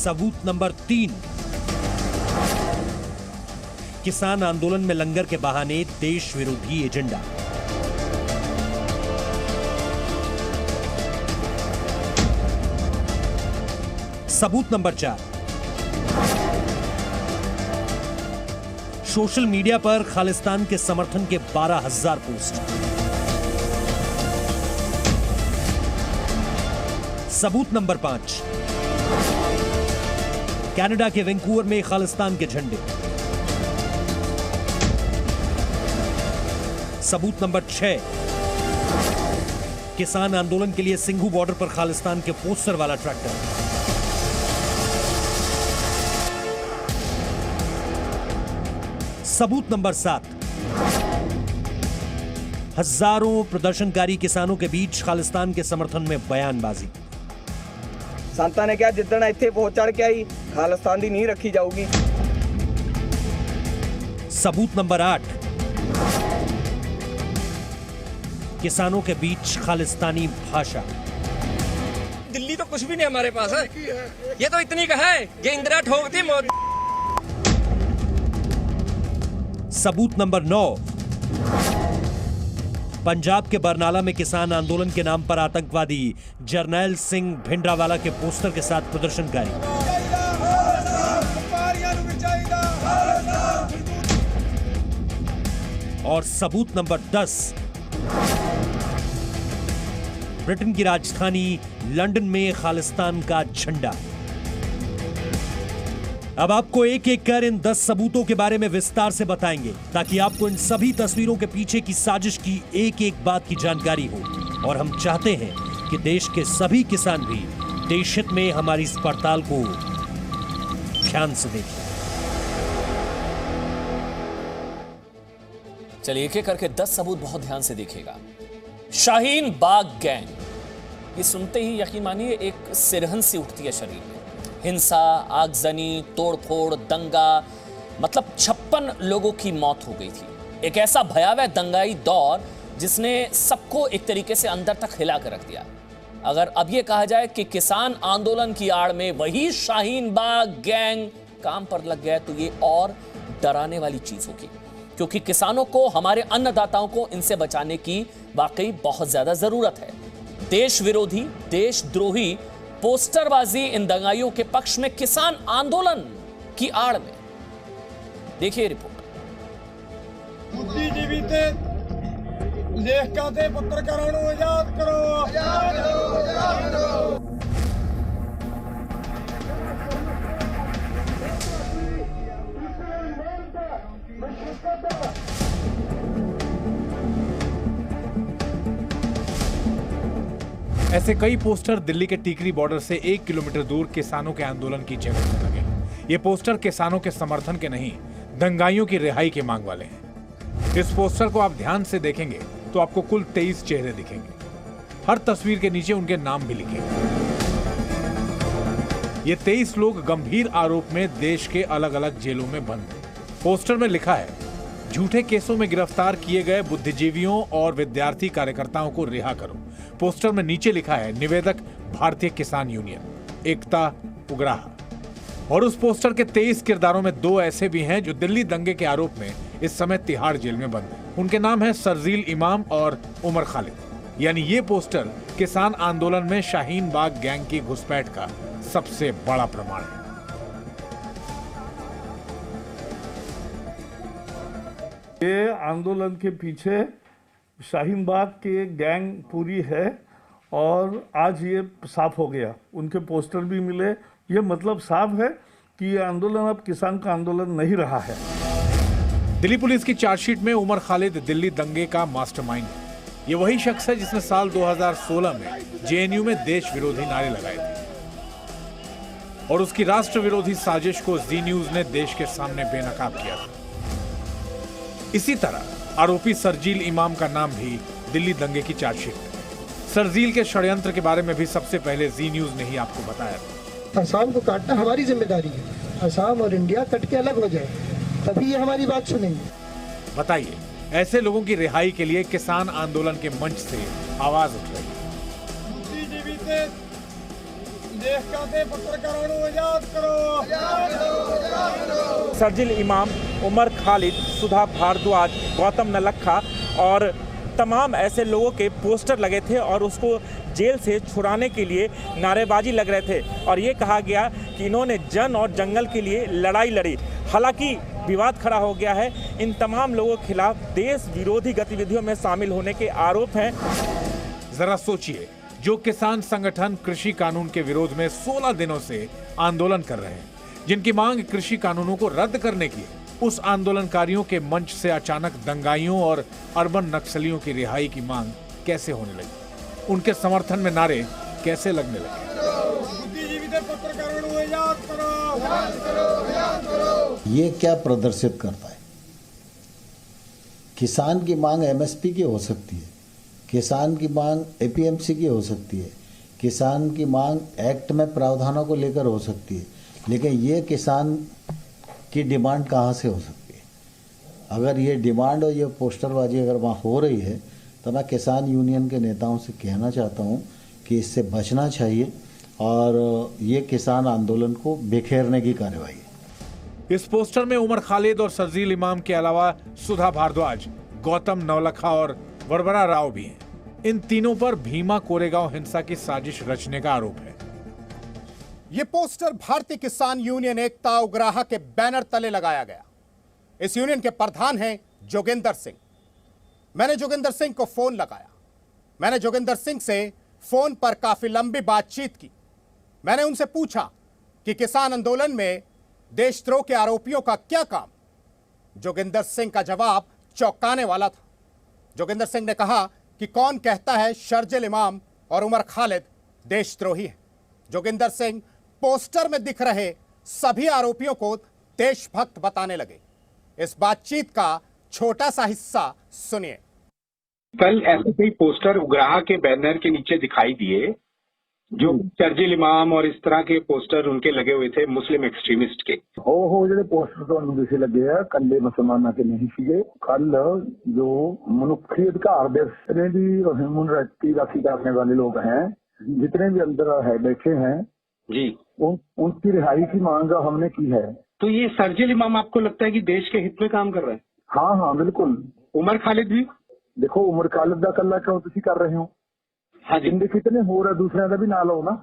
सबूत नंबर 3, किसान आंदोलन में लंगर के बहाने देश विरोधी एजेंडा। सबूत नंबर 4, सोशल मीडिया पर खालिस्तान के समर्थन के 12,000 पोस्ट। सबूत नंबर 5, कनाडा के वैंकूवर में खालिस्तान के झंडे। सबूत नंबर 6, किसान आंदोलन के लिए सिंघू बॉर्डर पर खालिस्तान के पोस्टर वाला ट्रैक्टर। सबूत नंबर 7, हजारों प्रदर्शनकारी किसानों के बीच खालिस्तान के समर्थन में बयानबाजी। संतां ने कहा जिद्दण इत्थे पहुंच चढ़ के आई खालिस्तान दी नींह रखी जाऊगी। सबूत नंबर 8, किसानों के बीच खालिस्तानी भाषा। दिल्ली तो कुछ भी नहीं हमारे पास है, ये तो इतनी का है कि इंदिरा ठोकती मोदी। सबूत नंबर 9, पंजाब के बरनाला में किसान आंदोलन के नाम पर आतंकवादी जरनैल सिंह भिंडरावाला के पोस्टर के साथ प्रदर्शनकारी। और सबूत नंबर 10, ब्रिटेन की राजधानी लंदन में खालिस्तान का झंडा। अब आपको एक एक कर इन 10 सबूतों के बारे में विस्तार से बताएंगे ताकि आपको इन सभी तस्वीरों के पीछे की साजिश की एक एक बात की जानकारी हो। और हम चाहते हैं कि देश के सभी किसान भी देश हित में हमारी इस पड़ताल को ध्यान से देखें। चलिए एक एक करके 10 सबूत बहुत ध्यान से देखिएगा। शाहीन बाग गैंग, ये सुनते ही यकीन मानिए एक सिरहन सी उठती है शरीर में। हिंसा, आगजनी, तोड़फोड़, दंगा, मतलब 56 लोगों की मौत हो गई थी। एक ऐसा भयावह दंगाई दौर जिसने सबको एक तरीके से अंदर तक हिला कर रख दिया। अगर अब यह कहा जाए कि किसान आंदोलन की आड़ में वही शाहीन बाग गैंग काम पर लग गया तो ये और डराने वाली चीज होगी, क्योंकि किसानों को, हमारे अन्नदाताओं को इनसे बचाने की वाकई बहुत ज्यादा जरूरत है। देश विरोधी, देशद्रोही पोस्टरबाजी इन दंगाइयों के पक्ष में किसान आंदोलन की आड़ में। देखिए रिपोर्ट। बुद्धिजीवी ते लेखਕਾਂ ਤੇ ਪੱਤਰਕਾਰਾਂ ਨੂੰ ਆਜ਼ਾਦ ਕਰੋ, ਆਜ਼ਾਦ ਕਰੋ, ਆਜ਼ਾਦ ਕਰੋ। ऐसे कई पोस्टर दिल्ली के टीकरी बॉर्डर से 1 किलोमीटर दूर किसानों के आंदोलन की जगह पर लगे। ये पोस्टर किसानों के समर्थन के नहीं, दंगाइयों की रिहाई की मांग वाले हैं। इस पोस्टर को आप ध्यान से देखेंगे तो आपको कुल 23 चेहरे दिखेंगे। हर तस्वीर के नीचे उनके नाम भी लिखे। ये 23 लोग गंभीर आरोप में देश के अलग अलग जेलों में बंद हैं। पोस्टर में लिखा है, झूठे केसों में गिरफ्तार किए गए बुद्धिजीवियों और विद्यार्थी कार्यकर्ताओं को रिहा करो। पोस्टर में नीचे लिखा है, निवेदक भारतीय किसान यूनियन, एकता उग्राहा। और उस पोस्टर के 23 किरदारों में 2 ऐसे भी हैं जो दिल्ली दंगे के आरोप में इस समय तिहाड़ जेल में बंद हैं। उनके नाम है शर्जील इमाम और उमर खालिद। यानी ये पोस्टर किसान आंदोलन में शाहीन बाग गैंग की घुसपैठ का सबसे बड़ा प्रमाण है। ये आंदोलन के पीछे शाहीन बाग की गैंग पूरी है और आज ये साफ हो गया। उनके पोस्टर भी मिले। ये मतलब साफ है कि ये आंदोलन अब किसान का आंदोलन नहीं रहा है। दिल्ली पुलिस की चार्जशीट में उमर खालिद दिल्ली दंगे का मास्टरमाइंड है। ये वही शख्स है जिसने साल 2016 में जेएनयू में देश विरोधी नारे लगाए थे और उसकी राष्ट्र विरोधी साजिश को जी न्यूज ने देश के सामने बेनकाब किया था। इसी तरह आरोपी शर्जील इमाम का नाम भी दिल्ली दंगे की चार्जशीट में। शर्जील के षड्यंत्र के बारे में भी सबसे पहले जी न्यूज ने ही आपको बताया था। असम को काटना हमारी जिम्मेदारी है। असम और इंडिया कट के अलग हो जाए, तभी ये हमारी बात सुनेंगे। बताइए, ऐसे लोगों की रिहाई के लिए किसान आंदोलन के मंच से आवाज उठ रही है। बुद्धिजीवी ते शर्जिल इमाम, उमर खालिद, सुधा भारद्वाज, गौतम नलखा और तमाम ऐसे लोगों के पोस्टर लगे थे और उसको जेल से छुड़ाने के लिए नारेबाजी लग रहे थे और ये कहा गया कि इन्होंने जन और जंगल के लिए लड़ाई लड़ी। हालांकि विवाद खड़ा हो गया है। इन तमाम लोगों के खिलाफ देश विरोधी गतिविधियों में शामिल होने के आरोप हैं। जरा सोचिए, जो किसान संगठन कृषि कानून के विरोध में 16 दिनों से आंदोलन कर रहे हैं, जिनकी मांग कृषि कानूनों को रद्द करने की, उस आंदोलनकारियों के मंच से अचानक दंगाइयों और अर्बन नक्सलियों की रिहाई की मांग कैसे होने लगी? उनके समर्थन में नारे कैसे लगने लगे? ये क्या प्रदर्शित करता है? किसान की मांग एमएसपी की हो सकती है, किसान की मांग एपीएमसी की हो सकती है, किसान की मांग एक्ट में प्रावधानों को लेकर हो सकती है, लेकिन ये किसान की डिमांड कहाँ से हो सकती है? अगर ये डिमांड और ये पोस्टरबाजी अगर वहाँ हो रही है तो मैं किसान यूनियन के नेताओं से कहना चाहता हूँ कि इससे बचना चाहिए और ये किसान आंदोलन को बिखेरने की कार्रवाई है। इस पोस्टर में उमर खालिद और शर्जील इमाम के अलावा सुधा भारद्वाज, गौतम नवलखा और वरवरा राव भी हैं। इन तीनों पर भीमा कोरेगांव हिंसा की साजिश रचने का आरोप है। ये पोस्टर भारतीय किसान यूनियन एकता उग्राहा के बैनर तले लगाया गया। इस यूनियन के प्रधान हैं जोगिंदर सिंह। मैंने जोगिंदर सिंह को फोन लगाया। मैंने जोगिंदर सिंह से फोन पर काफी लंबी बातचीत की। मैंने उनसे पूछा कि किसान आंदोलन में देशद्रोह के आरोपियों का क्या काम। जोगिंदर सिंह का जवाब चौंकाने वाला था। जोगिंदर सिंह ने कहा कि कौन कहता है शर्जिल इमाम और उमर खालिद देशद्रोही है। जोगिंदर सिंह पोस्टर में दिख रहे सभी आरोपियों को देशभक्त बताने लगे। इस बातचीत का छोटा सा हिस्सा सुनिए। कल ऐसे कई पोस्टर उग्राहा के बैनर के नीचे दिखाई दिए जो शर्जिल इमाम और इस तरह के पोस्टर उनके लगे हुए थे मुस्लिम एक्सट्रीमिस्ट के। ਉਹ ਜਿਹੜੇ ਪੋਸਟਰ ਤੁਹਾਨੂੰ ਦਿਸੇ ਲੱਗੇ ਆ ਕੱਲੇ ਮੁਸਲਮਾਨਾਂ के नहीं ਸੀਗੇ। ਕੱਲ जो मनुष्य अधिकार दिवस ने भी ह्यूमन राइट्स की राखी करने वाले लोग हैं, जितने भी अंदर है बैठे हैं जी, उनकी रिहाई की मांग हमने की है। तो ये शर्जिल इमाम आपको लगता है कि देश के हित में काम कर रहा है? हाँ हाँ बिल्कुल। उमर खालिद भी? देखो उमर खालिद का कल्ला क्यों तुसी कर रहे हो? हाँ जी, जिंदे कितने हो रहे दूसरे का भी ना लो ना।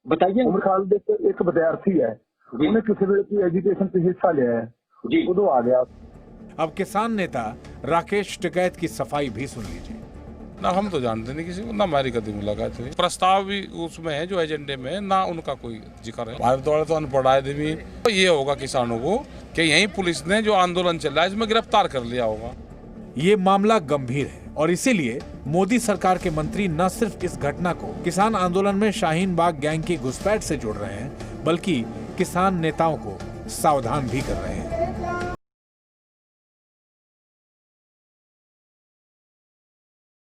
बताइए। उमर खालिद एक विद्यार्थी है, उन्हें किसी वे की एजुकेशन पे हिस्सा लिया है जी, उदो आ गया। अब किसान नेता राकेश टिकैत की सफाई भी सुन लीजिए। ना हम तो जानते नहीं किसी को, ना हमारी कभी मुलाकात हुई। प्रस्ताव भी उसमें है जो एजेंडे में है, ना उनका कोई जिक्र है। भारत वाले तो अनपढ़ आदमी, तो ये होगा किसानों को कि यही पुलिस ने जो आंदोलन चल रहा है इसमें गिरफ्तार कर लिया होगा। ये मामला गंभीर है और इसीलिए मोदी सरकार के मंत्री न सिर्फ इस घटना को किसान आंदोलन में शाहीन बाग गैंग की घुसपैठ से जोड़ रहे हैं, बल्कि किसान नेताओं को सावधान भी कर रहे हैं।